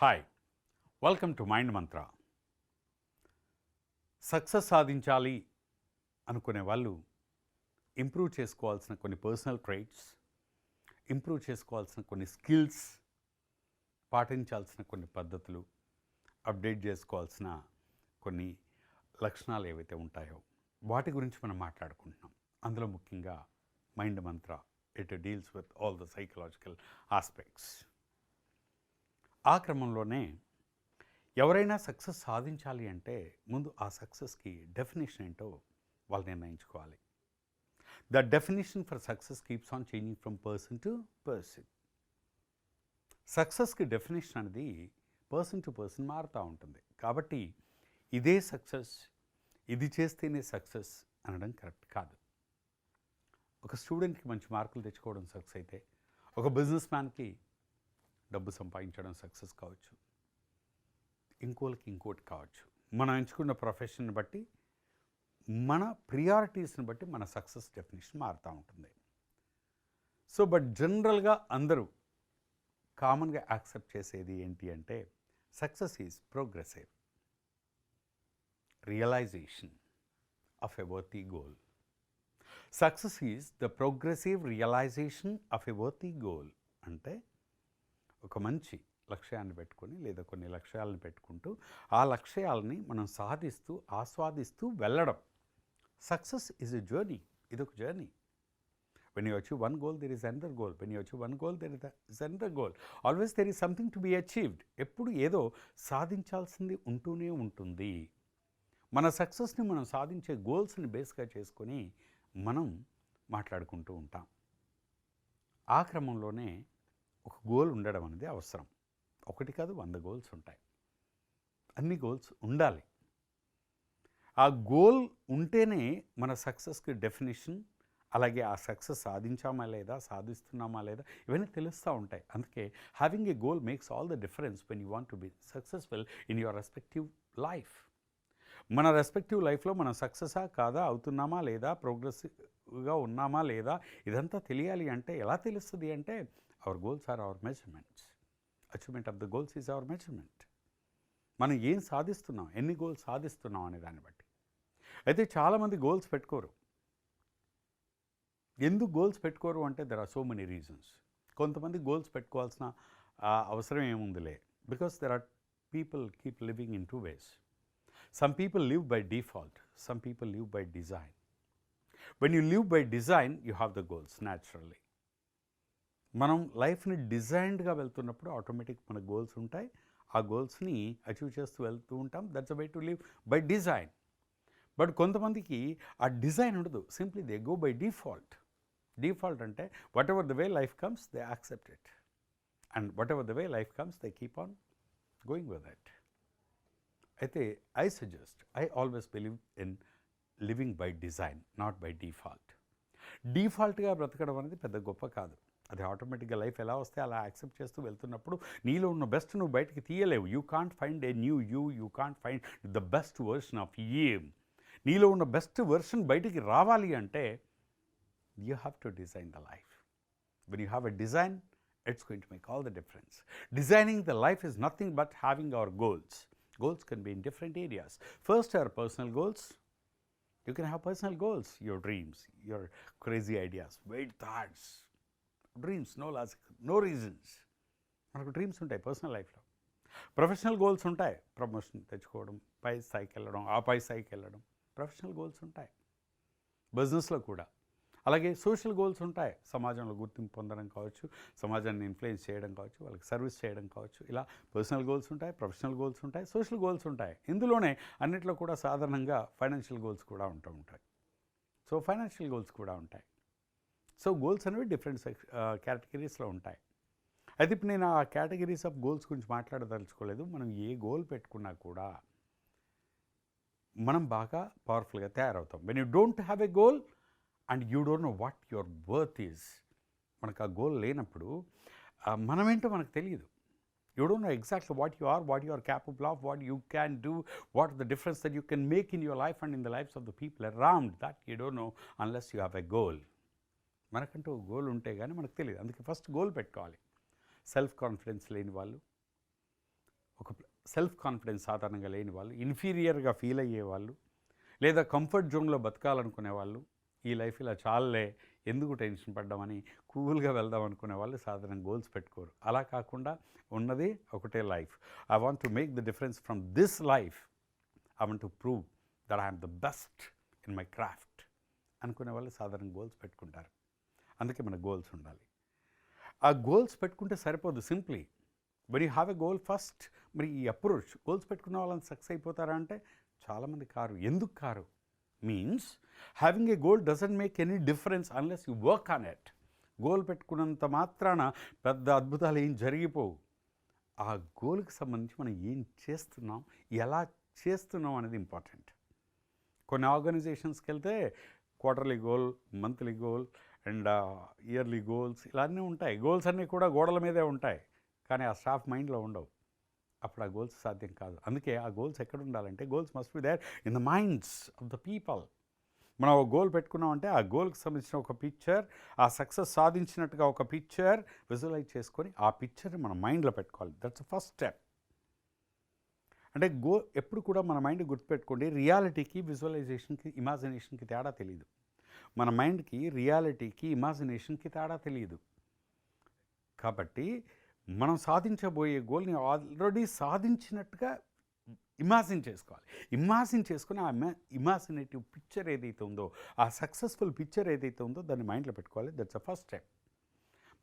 Hi, welcome to mind Mantra. Success సాధించాలి అనుకునే వాళ్ళు ఇంప్రూవ్ చేసుకోవాల్సిన కొన్ని పర్సనల్ ట్రైట్స్, ఇంప్రూవ్ చేసుకోవాల్సిన కొన్ని స్కిల్స్, పాటించాల్సిన కొన్ని పద్ధతులు, అప్డేట్ చేసుకోవాల్సిన కొన్ని లక్షణాలు ఏవైతే ఉంటాయో వాటి గురించి మనం మాట్లాడుకుంటున్నాం. అందులో ముఖ్యంగా mind Mantra it deals with all the psychological aspects. ఆ క్రమంలోనే ఎవరైనా సక్సెస్ సాధించాలి అంటే ముందు ఆ సక్సెస్కి డెఫినేషన్ ఏంటో వాళ్ళు నిర్ణయించుకోవాలి. The definition for success keeps on changing from person to person. సక్సెస్కి డెఫినేషన్ అనేది పర్సన్ టు పర్సన్ మారుతూ ఉంటుంది. కాబట్టి ఇదే సక్సెస్, ఇది చేస్తేనే సక్సెస్ అనడం కరెక్ట్ కాదు. ఒక స్టూడెంట్కి మంచి మార్కులు తెచ్చుకోవడం సక్సెస్ అయితే, ఒక బిజినెస్ మ్యాన్కి డబ్బు సంపాదించడం సక్సెస్ కావచ్చు, ఇంకోటి కావచ్చు. మనం ఎంచుకున్న ప్రొఫెషన్ని బట్టి, మన ప్రియారిటీస్ని బట్టి మన సక్సెస్ డెఫినేషన్ మారుతూ ఉంటుంది. సో బట్ జనరల్గా అందరూ కామన్గా యాక్సెప్ట్ చేసేది ఏంటి అంటే success is progressive realization of a worthy goal. Success is the progressive realization of a worthy goal. అంటే ఒక మంచి లక్ష్యాన్ని పెట్టుకొని లేదా కొన్ని లక్ష్యాలను పెట్టుకుంటూ ఆ లక్ష్యాలని మనం సాధిస్తూ ఆస్వాదిస్తూ వెళ్ళడం. Success is a journey. ఇదొక journey. When you achieve one goal there is another goal. When you achieve one goal there is another goal. Always there is something to be achieved. ఎప్పుడు ఏదో సాధించాల్సింది ఉంటూనే ఉంటుంది. మన సక్సెస్ని మనం సాధించే గోల్స్ని బేస్గా చేసుకొని మనం మాట్లాడుకుంటూ ఉంటాం. ఆ క్రమంలోనే ఒక గోల్ ఉండడం అనేది అవసరం. ఒకటి కాదు, 100 గోల్స్ ఉంటాయి. అన్ని గోల్స్ ఉండాలి. ఆ గోల్ ఉంటేనే మన సక్సెస్కి డెఫినేషన్, అలాగే ఆ సక్సెస్ సాధించామా లేదా, సాధిస్తున్నామా లేదా, ఇవన్నీ తెలుస్తూ ఉంటాయి. అందుకే having a goal makes all the difference when you want to be successful in your respective life. మన రెస్పెక్టివ్ లైఫ్లో మనం సక్సెసా కాదా, అవుతున్నామా లేదా, ప్రోగ్రెసివ్గా ఉన్నామా లేదా, ఇదంతా తెలియాలి అంటే ఎలా తెలుస్తుంది అంటే our goals are our measurements. Achievement of the goals is our measurement. మనం ఏం సాధిస్తున్నాం, ఎన్ని గోల్స్ సాధిస్తున్నాం అనే దాన్ని బట్టి. అయితే చాలామంది గోల్స్ పెట్టుకోరు. ఎందుకు గోల్స్ పెట్టుకోరు అంటే there are so many reasons. కొంతమంది గోల్స్ పెట్టుకోవాల్సిన అవసరం ఏముందిలే, because there are people keep living in 2 ways. Some people live by default, some people live by design. When you live by design, you have the goals naturally. మనం లైఫ్ని డిజైన్డ్గా వెళ్తున్నప్పుడు automatic మన goals ఉంటాయి. ఆ గోల్స్ని achieve చేస్తూ వెళ్తూ ఉంటాం. That's a way to live by design. But కొంతమందికి ఆ డిజైన్ ఉండదు. Simply they go by default. Default అంటే whatever the way life comes they accept it, and whatever the way life comes they keep on going with it. అయితే I always believe in living by design, not by default. డిఫాల్ట్గా బ్రతకడం అనేది పెద్ద గొప్ప కాదు. అది ఆటోమేటిక్గా life ఎలా వస్తే అలా యాక్సెప్ట్ చేస్తూ వెళ్తున్నప్పుడు నీలో ఉన్న బెస్ట్ నువ్వు బయటికి తీయలేవు. You can't find a new you can't find the best version of you. నీలో ఉన్న బెస్ట్ వర్షన్ బయటికి రావాలి అంటే you have to design the life. When you have a design, it's going to make all the difference. Designing the life is nothing but having our goals. Goals can be in different areas. First are personal goals. You can have personal goals, your dreams, your crazy ideas, weird thoughts, dreams, no logic, no reasons. మనకు dreams ఉంటాయి personal లైఫ్లో. Professional goals ఉంటాయి. Promotion తెచ్చుకోవడం, పై స్థాయికి వెళ్ళడం, ఆ పై స్థాయికి వెళ్ళడం, ప్రొఫెషనల్ గోల్స్ ఉంటాయి. బిజినెస్లో కూడా అలాగే సోషల్ గోల్స్ ఉంటాయి. సమాజంలో గుర్తింపు పొందడం కావచ్చు, సమాజాన్ని ఇన్ఫ్లుయెన్స్ చేయడం కావచ్చు, వాళ్ళకి సర్వీస్ చేయడం కావచ్చు. ఇలా పర్సనల్ గోల్స్ ఉంటాయి, ప్రొఫెషనల్ గోల్స్ ఉంటాయి, సోషల్ గోల్స్ ఉంటాయి. ఇందులోనే అన్నిట్లో కూడా సాధారణంగా ఫైనాన్షియల్ గోల్స్ కూడా ఉంటాయి. సో ఫైనాన్షియల్ గోల్స్ కూడా ఉంటాయి. సో గోల్స్ అనేవి డిఫరెంట్ కేటగిరీస్లో ఉంటాయి. అయితే ఇప్పుడు నేను ఆ కేటగిరీస్ ఆఫ్ గోల్స్ గురించి మాట్లాడదలుచుకోలేదు. మనం ఏ గోల్ పెట్టుకున్నా కూడా మనం బాగా పవర్ఫుల్గా తయారవుతాం. When you don't have a goal and you don't know what your worth is. మనకు ఆ గోల్ లేనప్పుడు మనమేంటో మనకు తెలియదు. You don't know exactly what you are capable of, what you can do, what the difference that you can make in your life and in the lives of the people around. That you don't know unless you have a goal. మనకంటూ goal ఉంటే కానీ మనకు తెలియదు. అందుకే first goal పెట్టుకోవాలి. Self confidence లేని వాళ్ళు, ఒక సెల్ఫ్ కాన్ఫిడెన్స్ సాధారణంగా లేని వాళ్ళు, ఇన్ఫీరియర్గా ఫీల్ అయ్యేవాళ్ళు, లేదా కంఫర్ట్ జోన్లో బతకాలనుకునే వాళ్ళు, ఈ లైఫ్ ఇలా చాలే ఎందుకు టెన్షన్ పడ్డామని కూల్గా వెళ్దాం అనుకునే వాళ్ళు సాధారణ గోల్స్ పెట్టుకోరు. అలా కాకుండా ఉన్నది ఒకటే life. I want to make the difference from this life. I want to prove that I'm the best in my craft అనుకునే వాళ్ళు సాధారణ గోల్స్ పెట్టుకుంటారు. అందుకే మన గోల్స్ ఉండాలి. ఆ గోల్స్ పెట్టుకుంటే సరిపోదు. Simply when you have a goal first. మరి ఈ అప్రోచ్ గోల్స్ పెట్టుకున్న వాళ్ళని సక్సెస్ అయిపోతారా అంటే చాలామంది కారు. ఎందుకు కారు? Means having a goal doesn't make any difference unless you work on it. Goal పెట్టుకున్నంత మాత్రాన పెద్ద అద్భుతాలు ఏం జరిగిపోవు. ఆ గోల్కి సంబంధించి మనం ఏం చేస్తున్నాం, ఎలా చేస్తున్నాం అనేది ఇంపార్టెంట్. కొన్ని ఆర్గనైజేషన్స్కి వెళ్తే quarterly goal, monthly goal and yearly goals ఇలా అన్నీ ఉంటాయి. గోల్స్ అన్నీ కూడా గోడల మీదే ఉంటాయి, కానీ ఆ స్టాఫ్ మైండ్లో ఉండవు. అప్పుడు ఆ గోల్స్ సాధ్యం కాదు. అందుకే ఆ గోల్స్ ఎక్కడ ఉండాలంటే goals must be there in the minds of the people. మనం ఒక గోల్ పెట్టుకున్నామంటే ఆ గోల్కి సంబంధించిన ఒక పిక్చర్, ఆ సక్సెస్ సాధించినట్టుగా ఒక పిక్చర్ విజువలైజ్ చేసుకొని ఆ పిక్చర్ని మన మైండ్లో పెట్టుకోవాలి. That's first step. అంటే ఎప్పుడు కూడా మన మైండ్ గుర్తుపెట్టుకోండి, రియాలిటీకి విజువలైజేషన్కి ఇమాజినేషన్కి తేడా తెలియదు. మన మైండ్కి రియాలిటీకి ఇమాజినేషన్కి తేడా తెలియదు. కాబట్టి మనం సాధించబోయే గోల్ని ఆల్రెడీ సాధించినట్టుగా ఇమాజిన్ చేసుకోవాలి. ఇమాజిన్ చేసుకుని ఆ ఇమాజినేటివ్ పిక్చర్ ఏదైతే ఉందో, ఆ సక్సెస్ఫుల్ పిక్చర్ ఏదైతే ఉందో దాన్ని మైండ్లో పెట్టుకోవాలి. That's the first step.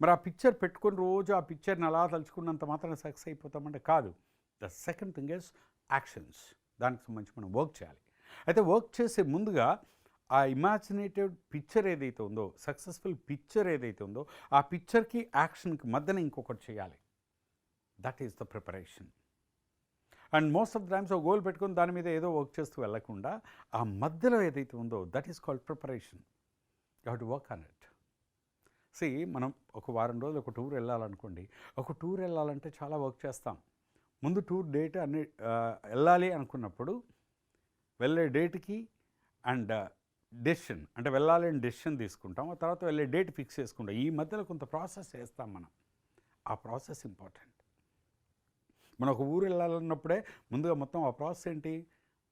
మరి ఆ పిక్చర్ పెట్టుకొని రోజు ఆ పిక్చర్ని అలా తలుచుకున్నంత మాత్రం సక్సెస్ అయిపోతామంటే కాదు. The second thing is actions. దానికి సంబంధించి మనం వర్క్ చేయాలి. అయితే వర్క్ చేసే ముందుగా ఆ ఇమాజినేటెడ్ పిక్చర్ ఏదైతే ఉందో, సక్సెస్ఫుల్ పిక్చర్ ఏదైతే ఉందో, ఆ పిక్చర్కి యాక్షన్కి మధ్యన ఇంకొకటి చేయాలి. That is the preparation. And most of the times ఒక గోల్ పెట్టుకుని దాని మీద ఏదో వర్క్ చేస్తూ వెళ్ళకుండా ఆ మధ్యలో ఏదైతే ఉందో that is called preparation. You have to work on it. మనం ఒక వారం రోజులు ఒక టూర్ వెళ్ళాలనుకోండి. ఒక టూర్ వెళ్ళాలంటే చాలా వర్క్ చేస్తాం. ముందు టూర్ డేట్ అన్ని వెళ్ళాలి అనుకున్నప్పుడు వెళ్ళే డేట్కి అండ్ డెసిషన్, అంటే వెళ్ళాలి అని డెసిషన్ తీసుకుంటాం. ఆ తర్వాత వెళ్ళే డేట్ ఫిక్స్ చేసుకుంటాం. ఈ మధ్యలో కొంత ప్రాసెస్ చేస్తాం మనం. ఆ ప్రాసెస్ ఇంపార్టెంట్. మనం ఒక ఊరు వెళ్ళాలన్నప్పుడే ముందుగా మొత్తం ఆ ప్రాసెస్ ఏంటి?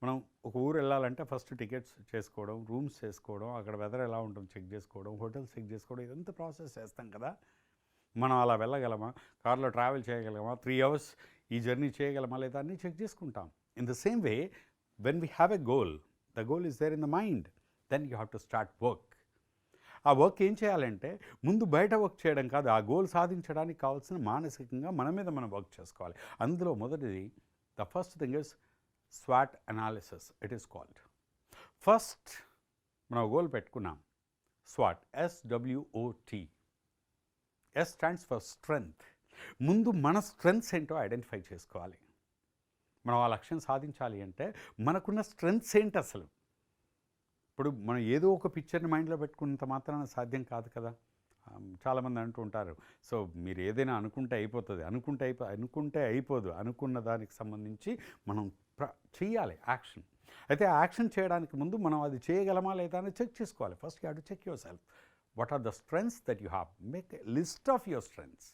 మనం ఒక ఊరు వెళ్ళాలంటే ఫస్ట్ టికెట్స్ చేసుకోవడం, రూమ్స్ చేసుకోవడం, అక్కడ వెదర్ ఎలా ఉంటుందో చెక్ చేసుకోవడం, హోటల్స్ చెక్ చేసుకోవడం, ఇదంతా ప్రాసెస్ చేస్తాం కదా. మనం అలా వెళ్ళగలమా? కార్లో ట్రావెల్ చేయగలమా? 3 hours ఈ జర్నీ చేయగలమా లేదా అన్నీ చెక్ చేసుకుంటాం. In the same way when we have a goal, the goal is there in the mind, then you have to start work. ఆ వర్క్ ఏం చేయాలంటే ముందు బయట వర్క్ చేయడం కాదు, ఆ గోల్ సాధించడానికి కావాల్సిన మానసికంగా మన మీద మనం వర్క్ చేసుకోవాలి. అందులో మొదటిది, the first thing is swat analysis it is called. First మనం గోల్ పెట్టుకున్నాం, swat, SWOT. S stands for strength. ముందు మన స్ట్రెంగ్త్స్ ఏంటో ఐడెంటిఫై చేసుకోవాలి. మనం ఆ లక్ష్యం సాధించాలి అంటే మనకున్న స్ట్రెంగ్త్స్ ఏంటి అసలు. ఇప్పుడు మనం ఏదో ఒక పిక్చర్ని మైండ్లో పెట్టుకున్నంత మాత్రాన సాధ్యం కాదు కదా. చాలామంది అంటూ ఉంటారు, సో మీరు ఏదైనా అనుకుంటే అయిపోతుంది, అనుకుంటే అయిపోదు. అనుకున్న దానికి సంబంధించి మనం చెయ్యాలి యాక్షన్. అయితే ఆ యాక్షన్ చేయడానికి ముందు మనం అది చేయగలమా లేదా అని చెక్ చేసుకోవాలి. First you have to check yourself. What are the strengths that you have? Make a list of your strengths.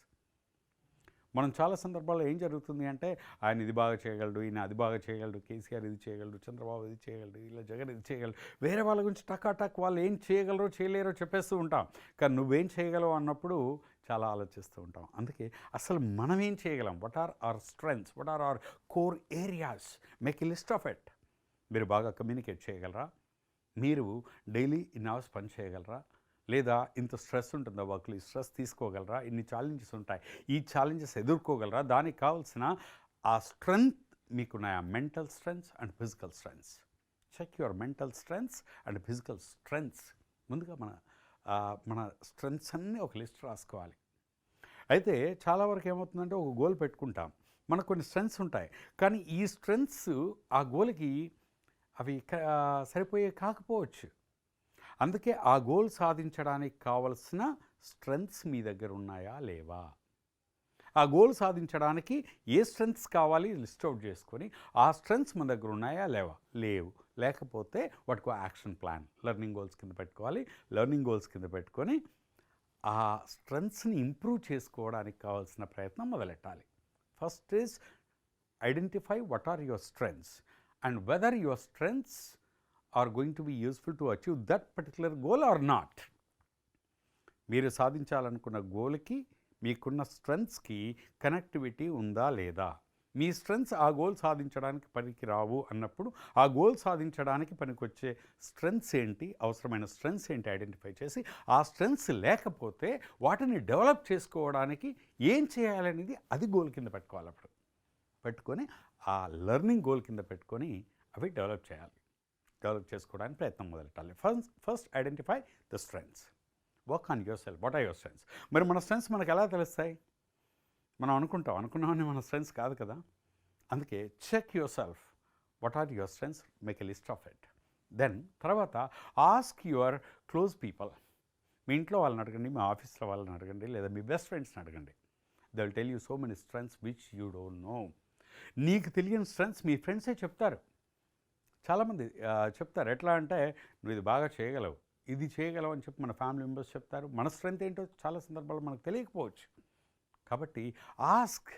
మనం చాలా సందర్భాల్లో ఏం జరుగుతుంది అంటే, ఆయన ఇది బాగా చేయగలడు, ఈయన అది బాగా చేయగలడు, కేసీఆర్ ఇది చేయగలడు, చంద్రబాబు ఇది చేయగలడు, ఇలా జగన్ ఇది చేయగలడు, వేరే వాళ్ళ గురించి టక్ వాళ్ళు ఏం చేయగలరో చేయలేరో చెప్పేస్తూ ఉంటాం. కానీ నువ్వేం చేయగలవు అన్నప్పుడు చాలా ఆలోచిస్తూ ఉంటాం. అందుకే అసలు మనం ఏం చేయగలం? What are our strengths? What are our core areas? Make a list of it. మీరు బాగా కమ్యూనికేట్ చేయగలరా? మీరు డైలీ ఇన్ అవర్స్ పని చేయగలరా? లేదా ఇంత స్ట్రెస్ ఉంటుందా వర్క్లో, ఈ స్ట్రెస్ తీసుకోగలరా? ఇన్ని ఛాలెంజెస్ ఉంటాయి, ఈ ఛాలెంజెస్ ఎదుర్కోగలరా? దానికి కావాల్సిన ఆ స్ట్రెంగ్త్ మీకున్నాయా? Mental strengths and physical strengths. Check your mental strengths and physical strengths. ముందుగా మన స్ట్రెంగ్త్స్ అన్నీ ఒక లిస్ట్ రాసుకోవాలి. అయితే చాలా వరకు ఏమవుతుందంటే ఒక గోల్ పెట్టుకుంటాం, మనకు కొన్ని స్ట్రెంగ్త్స్ ఉంటాయి, కానీ ఈ స్ట్రెంగ్త్స్ ఆ గోల్కి అవి సరిపోయే కాకపోవచ్చు. అందుకే ఆ గోల్ సాధించడానికి కావలసిన స్ట్రెంగ్త్స్ మీ దగ్గర ఉన్నాయా లేవా? ఆ గోల్ సాధించడానికి ఏ స్ట్రెంగ్త్స్ కావాలి లిస్ట్ అవుట్ చేసుకొని ఆ స్ట్రెంగ్త్స్ మన దగ్గర ఉన్నాయా లేవు. లేకపోతే వాటికి యాక్షన్ ప్లాన్, లెర్నింగ్ గోల్స్ కింద పెట్టుకోవాలి. లెర్నింగ్ గోల్స్ కింద పెట్టుకొని ఆ స్ట్రెంగ్త్స్ని ఇంప్రూవ్ చేసుకోవడానికి కావాల్సిన ప్రయత్నం మొదలెట్టాలి. First is identify what are your strengths and whether your strengths are going to be useful to achieve that particular goal or not. మీరు సాధించాలనుకున్న గోల్కి మీకున్న స్ట్రెంగ్స్కి కనెక్టివిటీ ఉందా లేదా. మీ స్ట్రెంగ్స్ ఆ గోల్ సాధించడానికి పనికి రావు అన్నప్పుడు ఆ గోల్ సాధించడానికి పనికొచ్చే స్ట్రెంగ్స్ ఏంటి, అవసరమైన స్ట్రెంగ్స్ ఏంటి ఐడెంటిఫై చేసి ఆ స్ట్రెంగ్స్ లేకపోతే వాటిని డెవలప్ చేసుకోవడానికి ఏం చేయాలనేది అది గోల్ కింద పెట్టుకోవాలి. అప్పుడు పెట్టుకొని ఆ లెర్నింగ్ గోల్ కింద పెట్టుకొని అవి డెవలప్ చేయాలి. డెవలప్ చేసుకోవడానికి ప్రయత్నం మొదలెట్టాలి. First identify the strengths. Work on yourself. What are your strengths? మరి మన స్ట్రెంగ్స్ మనకు ఎలా తెలుస్తాయి? మనం అనుకున్నామని మన స్ట్రెంగ్స్ కాదు కదా. అందుకే check yourself. What are your strengths? Make a list of it. Then తర్వాత ఆస్క్ యువర్ క్లోజ్ పీపుల్. మీ ఇంట్లో వాళ్ళని అడగండి, మీ ఆఫీస్లో వాళ్ళని అడగండి, లేదా మీ బెస్ట్ ఫ్రెండ్స్ని అడగండి. They will tell you so many strengths which you don't no. నీకు తెలియని స్ట్రెంగ్స్ మీ ఫ్రెండ్సే చెప్తారు. చాలామంది చెప్తారు. ఎట్లా అంటే నువ్వు ఇది బాగా చేయగలవు, ఇది చేయగలవు అని చెప్పి మన ఫ్యామిలీ మెంబర్స్ చెప్తారు. మన స్ట్రెంగ్త్ ఏంటో చాలా సందర్భాల్లో మనకు తెలియకపోవచ్చు. కాబట్టి ask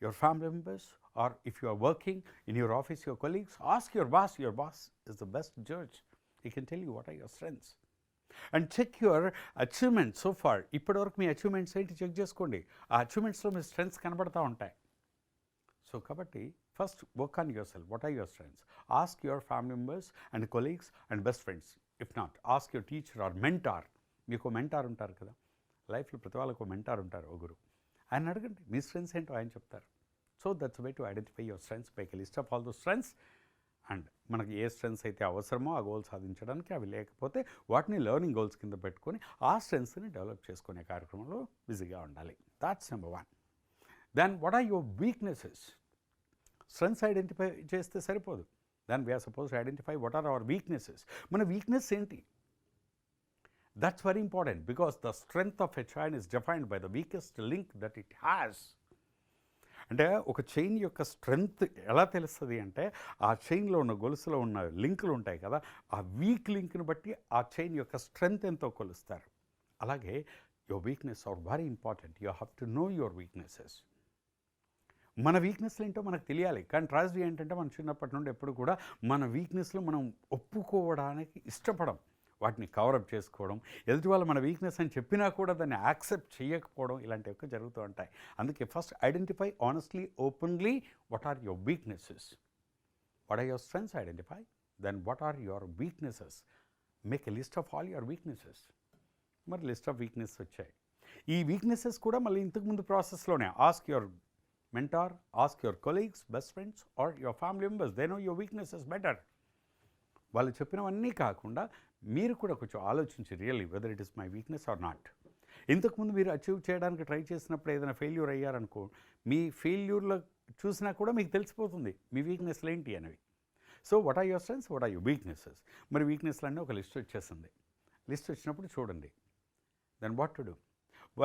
your family members, or if you are working in your office, your colleagues, ask your boss. Your boss is the best judge. He can tell you what are your strengths. And check your achievements so far. ఇప్పటివరకు మీ achievements ఏంటి check చేసుకోండి. ఆ అచీవ్మెంట్స్లో మీ strengths కనబడతా ఉంటాయి. So కాబట్టి first work on yourself. What are your strengths? Ask your family members and colleagues and best friends. If not, ask your teacher or mentor. మీకు mentor ఉంటారు కదా, లైఫ్లో ప్రతి వాళ్ళకు మెంటార్ ఉంటారు, ఒకరు. ఆయన అడగండి మీ స్ట్రెంగ్స్ ఏంటో ఆయన చెప్తారు. So that's way to identify your strengths. Make a list of all though strengths. And మనకి ఏ స్ట్రెంగ్స్ అయితే అవసరమో ఆ గోల్ సాధించడానికి, అవి లేకపోతే వాటిని లెర్నింగ్ గోల్స్ కింద పెట్టుకొని ఆ స్ట్రెంగ్స్ని డెవలప్ చేసుకునే కార్యక్రమంలో బిజీగా ఉండాలి. That's number 1. Then what are your weaknesses? Strengths identify చేస్తే సరిపోదు. Then we're suppose to identify what are our weaknesses. మన వీక్నెస్ ఏంటి? That's very important because the strength of a chain is defined by the weakest link that it has. అంటే ఒక chain యొక్క strength ఎలా తెలుస్తుంది అంటే ఆ చైన్లో ఉన్న గొలుసులో ఉన్న లింకులు ఉంటాయి కదా, ఆ వీక్ లింక్ని బట్టి ఆ చైన్ యొక్క స్ట్రెంగ్త్ ఎంతో కొలుస్తారు. అలాగే your weakness are very important. You have to know your weaknesses. మన వీక్నెస్లు ఏంటో మనకు తెలియాలి. కానీ ట్రాజడీ ఏంటంటే మనం చిన్నప్పటి నుండి ఎప్పుడు కూడా మన వీక్నెస్లు మనం ఒప్పుకోవడానికి ఇష్టపడం. వాటిని కవరప్ చేసుకోవడం, ఎదుటి వాళ్ళు మన వీక్నెస్ అని చెప్పినా కూడా దాన్ని యాక్సెప్ట్ చేయకపోవడం, ఇలాంటివి ఎక్కువ జరుగుతూ ఉంటాయి. అందుకే first identify honestly, openly what are your weaknesses. What are your strengths? Identify. Then what are your weaknesses? Make a list of all your weaknesses. మరి లిస్ట్ ఆఫ్ వీక్నెస్ వచ్చాయి. ఈ వీక్నెసెస్ కూడా మళ్ళీ ఇంతకుముందు ప్రాసెస్లోనే ask your mentor, ask your colleagues, best friends or your family members. They know your weaknesses better. వాళ్ళు చెప్పినవన్నీ కాకుండా మీరు కూడా కొంచెం ఆలోచించి really whether it is my weakness are not. ఇంతకుముందు మీరు అచీవ్ చేయడానికి ట్రై చేసినప్పుడు ఏదైనా ఫెయిల్యూర్ అయ్యారనుకో, మీ ఫెయిల్యూర్లో చూసినా కూడా మీకు తెలిసిపోతుంది మీ వీక్నెస్లు ఏంటి అనేవి. So what are your strengths, what are your weaknesses. మరి వీక్నెస్లు అన్నీ ఒక లిస్ట్ వచ్చేసింది. లిస్ట్ వచ్చినప్పుడు చూడండి. Then what to do?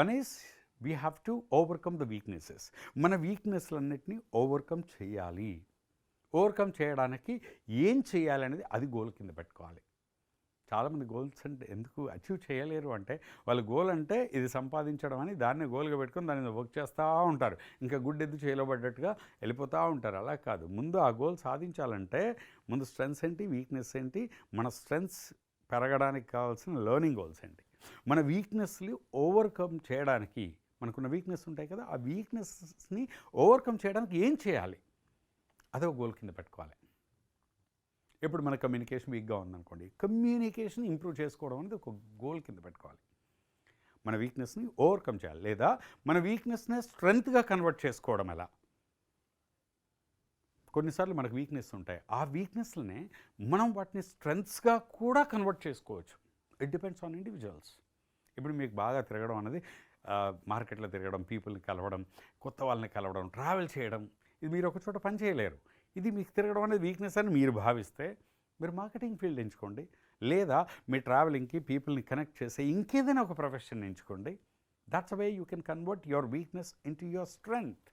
One is we have to overcome the weaknesses. మన వీక్నెస్లన్నిటినీ ఓవర్కమ్ చేయాలి. ఓవర్కమ్ చేయడానికి ఏం చేయాలి అనేది అది గోల్ కింద పెట్టుకోవాలి. చాలామంది గోల్స్ అంటే ఎందుకు అచీవ్ చేయలేరు అంటే, వాళ్ళ గోల్ అంటే ఇది సంపాదించడం అని దాన్ని గోల్గా పెట్టుకొని దాన్ని వర్క్ చేస్తూ ఉంటారు. ఇంకా గుడ్డెద్దు చేయబడ్డట్టుగా వెళ్ళిపోతూ ఉంటారు. అలా కాదు, ముందు ఆ గోల్ సాధించాలంటే ముందు స్ట్రెంగ్స్ ఏంటి, వీక్నెస్ ఏంటి, మన స్ట్రెంగ్స్ పెరగడానికి కావాల్సిన లెర్నింగ్ గోల్స్ ఏంటి, మన వీక్నెస్లు ఓవర్కమ్ చేయడానికి, మనకున్న వీక్నెస్ ఉంటాయి కదా, ఆ వీక్నెస్ని ఓవర్కమ్ చేయడానికి ఏం చేయాలి అదే ఒక గోల్ కింద పెట్టుకోవాలి. ఇప్పుడు మన కమ్యూనికేషన్ వీక్గా ఉందనుకోండి, కమ్యూనికేషన్ ఇంప్రూవ్ చేసుకోవడం అనేది ఒక గోల్ కింద పెట్టుకోవాలి. మన వీక్నెస్ని ఓవర్కమ్ చేయాలి, లేదా మన వీక్నెస్ని స్ట్రెంగ్త్గా కన్వర్ట్ చేసుకోవడం ఎలా. కొన్నిసార్లు మనకు వీక్నెస్ ఉంటాయి, ఆ వీక్నెస్లనే మనం వాటిని స్ట్రెంగ్త్స్గా కూడా కన్వర్ట్ చేసుకోవచ్చు. It depends on individuals. ఇప్పుడు మీకు బాగా తిరగడం అనేది, మార్కెట్లో తిరగడం, పీపుల్ని కలవడం, కొత్త వాళ్ళని కలవడం, ట్రావెల్ చేయడం, ఇది మీరు ఒక చోట పని చేయలేరు. ఇది మీకు తిరగడం అనేది వీక్నెస్ అని మీరు భావిస్తే మీరు మార్కెటింగ్ ఫీల్డ్ ఎంచుకోండి, లేదా మీ ట్రావెలింగ్కి పీపుల్ని కనెక్ట్ చేసే ఇంకేదైనా ఒక ప్రొఫెషన్ ఎంచుకోండి. That's way you can convert your weakness into your strength.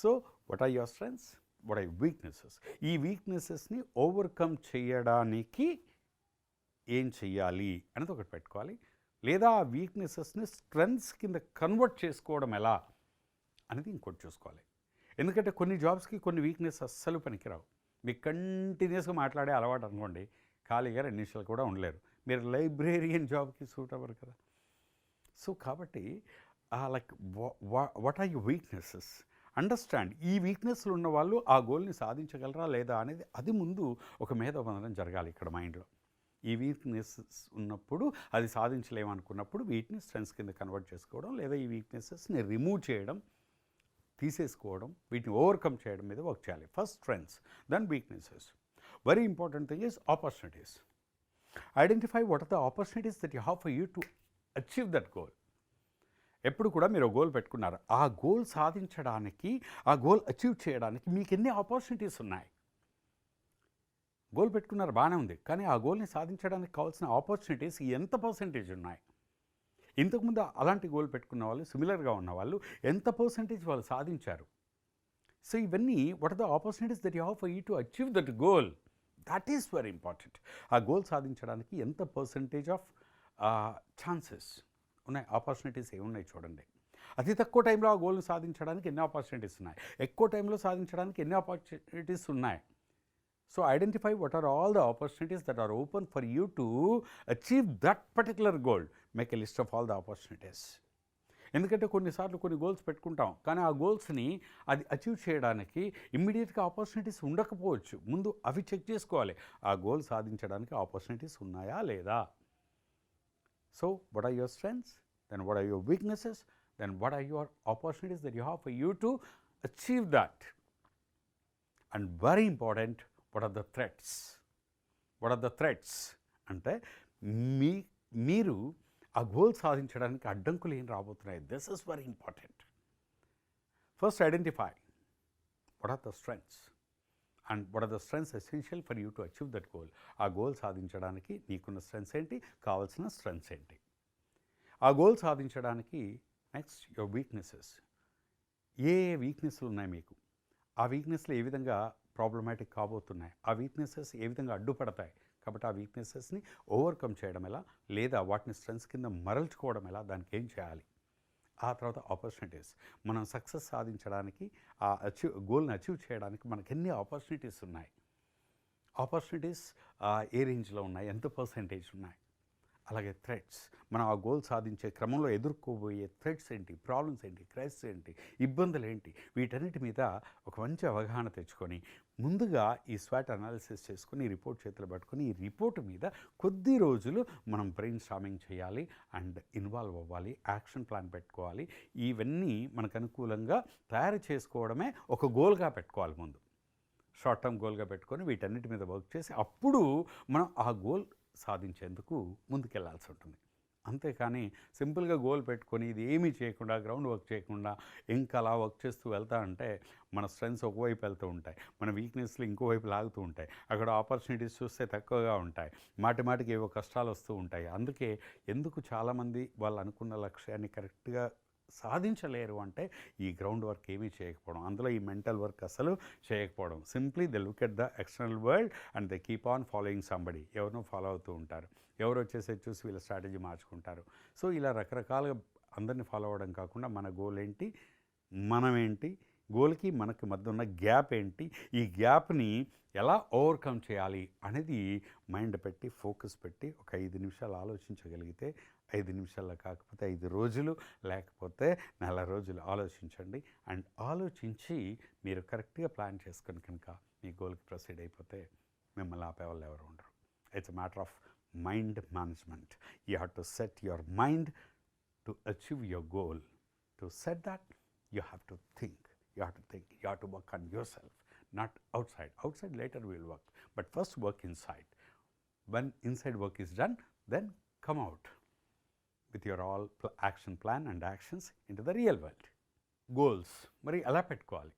So what are your strengths, what are your weaknesses. ఈ వీక్నెసెస్ని ఓవర్కమ్ చేయడానికి ఏం చెయ్యాలి అనేది ఒకటి పెట్టుకోవాలి, లేదా ఆ వీక్నెసెస్ని స్ట్రెంగ్త్స్ కింద కన్వర్ట్ చేసుకోవడం ఎలా అనేది ఇంకోటి చూసుకోవాలి. ఎందుకంటే కొన్ని జాబ్స్కి కొన్ని వీక్నెస్ అస్సలు పనికిరావు. మీకు కంటిన్యూస్గా మాట్లాడే అలవాటు అనుకోండి, ఖాళీగా 2 నిమిషాలు కూడా ఉండలేరు. మీరు లైబ్రేరియన్ జాబ్కి సూట్ అవ్వరు కదా. సో కాబట్టి like what are your weaknesses, understand. ఈ వీక్నెస్లు ఉన్న వాళ్ళు ఆ గోల్ని సాధించగలరా లేదా అనేది అది ముందు ఒక మేధోబంధనం జరగాలి ఇక్కడ మైండ్లో. ఈ వీక్నెస్ ఉన్నప్పుడు అది సాధించలేమనుకున్నప్పుడు వీటిని స్ట్రెంగ్స్ కింద కన్వర్ట్ చేసుకోవడం, లేదా ఈ వీక్నెసెస్ని రిమూవ్ చేయడం, తీసేసుకోవడం, వీటిని ఓవర్కమ్ చేయడం మీద వర్క్ చేయాలి. First strengths, then weaknesses. Very important thing is opportunities. Identify what are the opportunities that you have for you to achieve that goal. ఎప్పుడు కూడా మీరు గోల్ పెట్టుకున్నారు, ఆ గోల్ సాధించడానికి, ఆ గోల్ అచీవ్ చేయడానికి మీకు ఎన్ని ఆపర్చునిటీస్ ఉన్నాయి. గోల్ పెట్టుకున్నారు బాగానే ఉంది, కానీ ఆ గోల్ని సాధించడానికి కావాల్సిన ఆపర్చునిటీస్ ఎంత పర్సెంటేజ్ ఉన్నాయి. ఇంతకుముందు అలాంటి గోల్ పెట్టుకున్న వాళ్ళు, సిమిలర్గా ఉన్న వాళ్ళు ఎంత పర్సెంటేజ్ వాళ్ళు సాధించారు. సో ఇవన్నీ what are the opportunities that you have for you to achieve that goal. That is very important. ఆ గోల్ సాధించడానికి ఎంత పర్సెంటేజ్ ఆఫ్ ఛాన్సెస్ ఉన్నాయి, ఆపర్చునిటీస్ ఏమున్నాయి చూడండి. అతి తక్కువ టైంలో ఆ గోల్ని సాధించడానికి ఎన్ని ఆపర్చునిటీస్ ఉన్నాయి, ఎక్కువ టైంలో సాధించడానికి ఎన్ని ఆపర్చునిటీస్ ఉన్నాయి. So identify what are all the opportunities that are open for you to achieve that particular goal. Make a list of all the opportunities. ఎందుకంటే కొన్నిసార్లు కొన్ని గోల్స్ పెట్టుకుంటాం, కానీ ఆ గోల్స్ని అది అచీవ్ చేయడానికి ఇమ్మీడియట్గా ఆపర్చునిటీస్ ఉండకపోవచ్చు. ముందు అవి చెక్ చేసుకోవాలి, ఆ గోల్ సాధించడానికి ఆపర్చునిటీస్ ఉన్నాయా లేదా. So what are your strengths, then what are your weaknesses, then what are your opportunities that you have for you to achieve that. And very important, what are the threats. What are the threats అంటే మీరు ఆ goal సాధించడానికి అడ్డంకులు ఏం రాబోతున్నాయి. This is very important. First identify what are the strengths and what are the strengths essential for you to achieve that goal. ఆ goal సాధించడానికి నీకున్న స్ట్రెంగ్స్ ఏంటి, కావాల్సిన స్ట్రెంగ్స్ ఏంటి. ఆ గోల్ సాధించడానికి నెక్స్ట్ యువర్ వీక్నెసెస్. ఏ వీక్నెస్లు ఉన్నాయి మీకు, ఆ వీక్నెస్లు ఏ విధంగా ప్రాబ్లమాటిక్ కాబోతున్నాయి, ఆ వీక్నెసెస్ ఏ విధంగా అడ్డుపడతాయి. కాబట్టి ఆ వీక్నెసెస్ని ఓవర్కమ్ చేయడం ఎలా, లేదా వాటిని స్ట్రెంగ్స్ కింద మరల్చుకోవడం ఎలా, దానికి ఏం చేయాలి. ఆ తర్వాత ఆపర్చునిటీస్. మనం సక్సెస్ సాధించడానికి, ఆ గోల్ని అచీవ్ చేయడానికి మనకు ఎన్ని ఆపర్చునిటీస్ ఉన్నాయి, ఆపర్చునిటీస్ ఏ రేంజ్లో ఉన్నాయి, ఎంత పర్సెంటేజ్ ఉన్నాయి. అలాగే థ్రెట్స్, మనం ఆ గోల్ సాధించే క్రమంలో ఎదుర్కోబోయే థ్రెట్స్ ఏంటి, ప్రాబ్లమ్స్ ఏంటి, క్రైసిస్ ఏంటి, ఇబ్బందులు ఏంటి, వీటన్నిటి మీద ఒక మంచి అవగాహన తెచ్చుకొని ముందుగా ఈ స్వాట్ అనాలిసిస్ చేసుకొని రిపోర్ట్ చేతులు పట్టుకొని ఈ రిపోర్ట్ మీద కొద్ది రోజులు మనం బ్రెయిన్ స్టార్మింగ్ చేయాలి అండ్ ఇన్వాల్వ్ అవ్వాలి, యాక్షన్ ప్లాన్ పెట్టుకోవాలి. ఇవన్నీ మనకు అనుకూలంగా తయారు చేసుకోవడమే ఒక గోల్గా పెట్టుకోవాలి. ముందు షార్ట్ టర్మ్ గోల్గా పెట్టుకొని వీటన్నిటి మీద వర్క్ చేసి అప్పుడు మనం ఆ గోల్ సాధించేందుకు ముందుకెళ్లాల్సి ఉంటుంది. అంతేకాని సింపుల్గా గోల్ పెట్టుకొని ఇది ఏమీ చేయకుండా, గ్రౌండ్ వర్క్ చేయకుండా ఇంకా అలా వర్క్ చేస్తూ వెళ్తా అంటే మన స్ట్రెంగ్స్ ఒకవైపు వెళ్తూ ఉంటాయి, మన వీక్నెస్లు ఇంకోవైపు లాగుతూ ఉంటాయి. అక్కడ ఆపర్చునిటీస్ చూస్తే తక్కువగా ఉంటాయి, మాటి మాటికి ఏవో కష్టాలు వస్తూ ఉంటాయి. అందుకే ఎందుకు చాలామంది వాళ్ళు అనుకున్న లక్ష్యాన్ని కరెక్ట్గా సాధించలేరు అంటే ఈ గ్రౌండ్ వర్క్ ఏమీ చేయకపోవడం, అందులో ఈ మెంటల్ వర్క్ అసలు చేయకపోవడం. Simply they look at the external world and they keep on following somebody. ఎవరినో ఫాలో అవుతూ ఉంటారు, ఎవరు వచ్చేసి చూసి వీళ్ళ స్ట్రాటజీ మార్చుకుంటారు. సో ఇలా రకరకాలుగా అందరినీ ఫాలో అవ్వడం కాకుండా మన గోల్ ఏంటి, మనమేంటి, గోల్కి మనకి మధ్య ఉన్న గ్యాప్ ఏంటి, ఈ గ్యాప్ని ఎలా ఓవర్కమ్ చేయాలి అనేది మైండ్ పెట్టి ఫోకస్ పెట్టి ఒక 5 నిమిషాలు ఆలోచించగలిగితే, 5 నిమిషాల్లో కాకపోతే 5 రోజులు, లేకపోతే 4 రోజులు ఆలోచించండి. అండ్ ఆలోచించి మీరు కరెక్ట్గా ప్లాన్ చేసుకొని కనుక మీ గోల్కి ప్రొసీడ్ అయిపోతే మిమ్మల్ని ఆపేవాళ్ళు ఎవరు ఉండరు. It's a matter of mind management. You have to set your mind to achieve your goal. To set that you have to think. You have to think, you have to work on yourself, not outside. Outside later will work, but first work inside. When inside work is done, then come out with your all action plan and actions into the real world. Goals మరి ఎలా పెట్టుకోవాలి?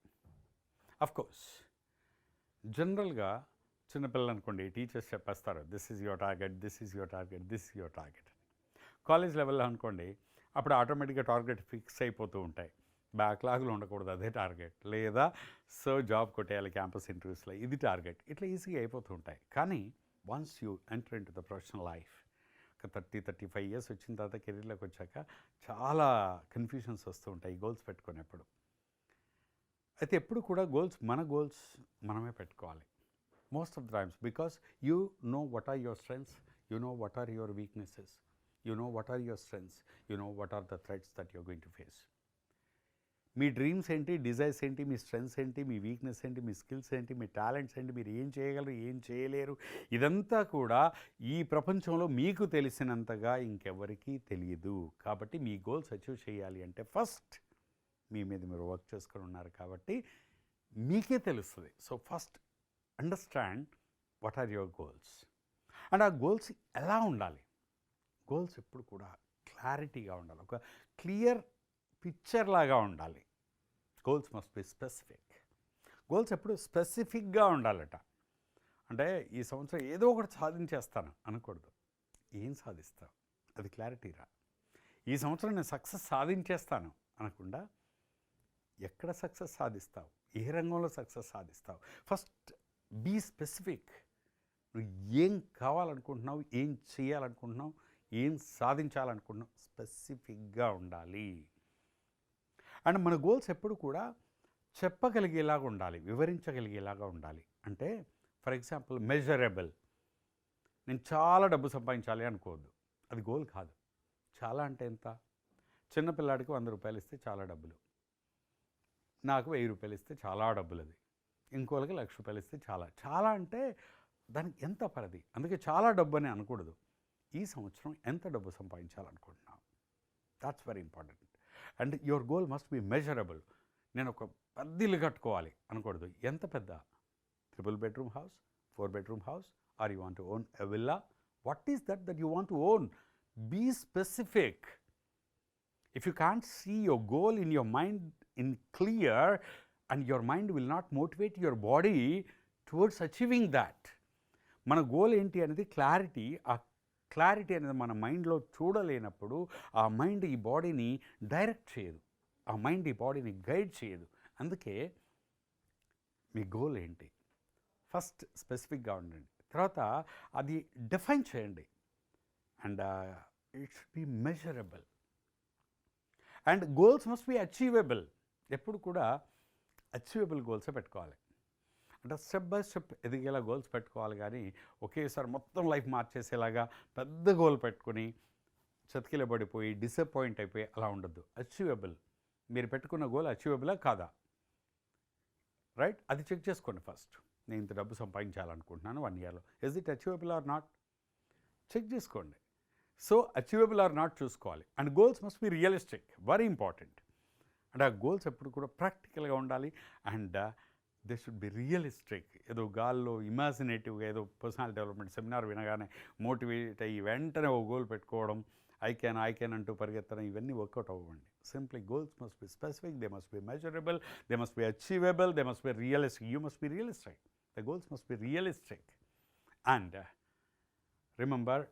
Of course జనరల్గా చిన్నపిల్లలు అనుకోండి, teachers చెప్పేస్తారు this is your target, this is your target, this is your target. College లెవెల్లో అనుకోండి, అప్పుడు ఆటోమేటిక్గా టార్గెట్ ఫిక్స్ అయిపోతూ ఉంటాయి. బ్యాక్లాగ్లు ఉండకూడదు, అదే టార్గెట్. లేదా సో జాబ్ కొట్టేయాలి క్యాంపస్ ఇంటర్వ్యూస్లో, ఇది టార్గెట్. ఇట్లా ఈజీగా అయిపోతూ ఉంటాయి. కానీ once you enter in to the professional life, ఒక 30-35 ఇయర్స్ వచ్చిన తర్వాత కెరీర్లోకి వచ్చాక చాలా కన్ఫ్యూషన్స్ వస్తూ ఉంటాయి గోల్స్ పెట్టుకునేప్పుడు. అయితే ఎప్పుడు కూడా మన గోల్స్ మనమే పెట్టుకోవాలి most of the times, because you know what are your strengths, you know what are your weaknesses, you know what are your strengths, you know what are the threats that you're going to face. మీ dreams ఏంటి, desires ఏంటి, మీ strengths ఏంటి, మీ weakness ఏంటి, మీ skills ఏంటి, మీ talents ఏంటి, మీరు ఏం చేయగలరు, ఏం చేయలేరు, ఇదంతా కూడా ఈ ప్రపంచంలో మీకు తెలిసినంతగా ఇంకెవరికీ తెలియదు. కాబట్టి మీ గోల్స్ అచీవ్ చేయాలి అంటే ఫస్ట్ మీ మీద మీరు వర్క్ చేసుకొని ఉన్నారు కాబట్టి మీకే తెలుస్తుంది. So first understand what are your goals. And ఆ గోల్స్ ఎలా ఉండాలి? గోల్స్ ఎప్పుడు కూడా క్లారిటీగా ఉండాలి, ఒక క్లియర్ పిక్చర్ లాగా ఉండాలి. Goals must be specific. Goals ఎప్పుడు స్పెసిఫిక్గా ఉండాలట. అంటే ఈ సంవత్సరం ఏదో ఒకటి సాధించేస్తాను అనకూడదు. ఏం సాధిస్తావు అది క్లారిటీ రా. ఈ సంవత్సరం నేను సక్సెస్ సాధించేస్తాను అనకుండా ఎక్కడ సక్సెస్ సాధిస్తావు, ఏ రంగంలో సక్సెస్ సాధిస్తావు, ఫస్ట్ బీ స్పెసిఫిక్. నువ్వు ఏం కావాలనుకుంటున్నావు, ఏం చేయాలనుకుంటున్నావు, ఏం సాధించాలనుకుంటున్నావు, స్పెసిఫిక్గా ఉండాలి. అండ్ మన గోల్స్ ఎప్పుడు కూడా చెప్పగలిగేలాగా ఉండాలి, వివరించగలిగేలాగా ఉండాలి. అంటే ఫర్ ఎగ్జాంపుల్ మెజరబుల్. నేను చాలా డబ్బు సంపాదించాలి అనుకోవద్దు, అది గోల్ కాదు. చాలా అంటే ఎంత? చిన్నపిల్లాడికి 100 రూపాయలు ఇస్తే చాలా డబ్బులు, నాకు 1000 రూపాయలు ఇస్తే చాలా డబ్బులు, అది ఇంకోళ్ళకి 1,00,000 రూపాయలు ఇస్తే చాలా. చాలా అంటే దానికి ఎంత పరిధి. అందుకే చాలా డబ్బు అని అనకూడదు. ఈ సంవత్సరం ఎంత డబ్బు సంపాదించాలనుకుంటున్నావు, that's very important. And your goal must be measurable. నేను ఒక పెద్ద ఇల్లు కట్టుకోవాలి అనకూడదు. ఎంత పెద్ద? 3 bedroom house, 4 bedroom house, or you want to own a villa? What is that you want to own? Be specific. If you can't see your goal in your mind in clear, and your mind will not motivate your body towards achieving that. మన goal ఏంటి అనేది clarity. ఆ clarity అనేది మన మైండ్లో చూడలేనప్పుడు ఆ mind ఈ బాడీని డైరెక్ట్ చేయదు, ఆ మైండ్ ఈ బాడీని గైడ్ చేయదు. అందుకే మీ గోల్ ఏంటి ఫస్ట్ స్పెసిఫిక్గా ఉండండి, తర్వాత అది డిఫైన్ చేయండి. And it should be measurable. And goals must B achievable. ఎప్పుడు కూడా అచీవబుల్ గోల్సే పెట్టుకోవాలి. అంటే స్టెప్ బై స్టెప్ ఎదిగేలా గోల్స్ పెట్టుకోవాలి, కానీ ఒకేసారి మొత్తం లైఫ్ మార్చేసేలాగా పెద్ద గోల్ పెట్టుకుని చతికిలబడిపోయి డిసప్పాయింట్ అయిపోయి అలా ఉండద్దు. అచీవబుల్. మీరు పెట్టుకున్న గోల్ అచీవబులా కాదా, రైట్? అది చెక్ చేసుకోండి ఫస్ట్. నేను ఇంత డబ్బు సంపాదించాలనుకుంటున్నాను 1 yearలో, is it achievable or not? Check చేసుకోండి. సో అచీవబుల్ ఆర్ నాట్ చూసుకోవాలి. And goals must be realistic, very important. అంటే ఆ గోల్స్ ఎప్పుడు కూడా ప్రాక్టికల్గా ఉండాలి. And they should be realistic. ఏదో గాల్లో ఇమాజినేటివ్గా ఏదో పర్సనల్ డెవలప్మెంట్ సెమినార్ వినగానే మోటివేట్ అయ్యి వెంటనే ఓ గోల్ పెట్టుకోవడం, ఐ క్యాన్ అంటూ పరిగెత్తడం, ఇవన్నీ వర్కౌట్ అవ్వండి. Simply goals must be specific, they must be measurable, they must B achievable, they must be realistic. You must be realistic. The goals must be realistic. And remember,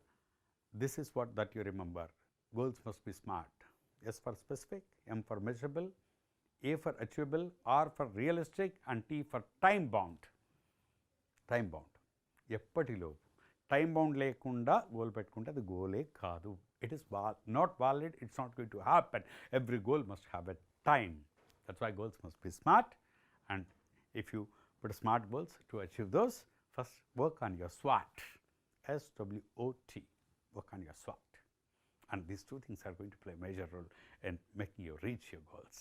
this is what that you remember. Goals must be smart. S for specific, M for measurable, A for achievable, R for realistic, and T for time bound. Time bound. ఎప్పటిలోపు time bound లేకుండా goal పెట్టుకుంటే అది గోలే కాదు. It is not valid, it's not going to happen. Every goal must have a time. That's why goals must be smart. And if you put smart goals to achieve those, first work on your SWOT. SWOT. Work on your SWOT. And these two things are going to play a major role in making you reach your goals.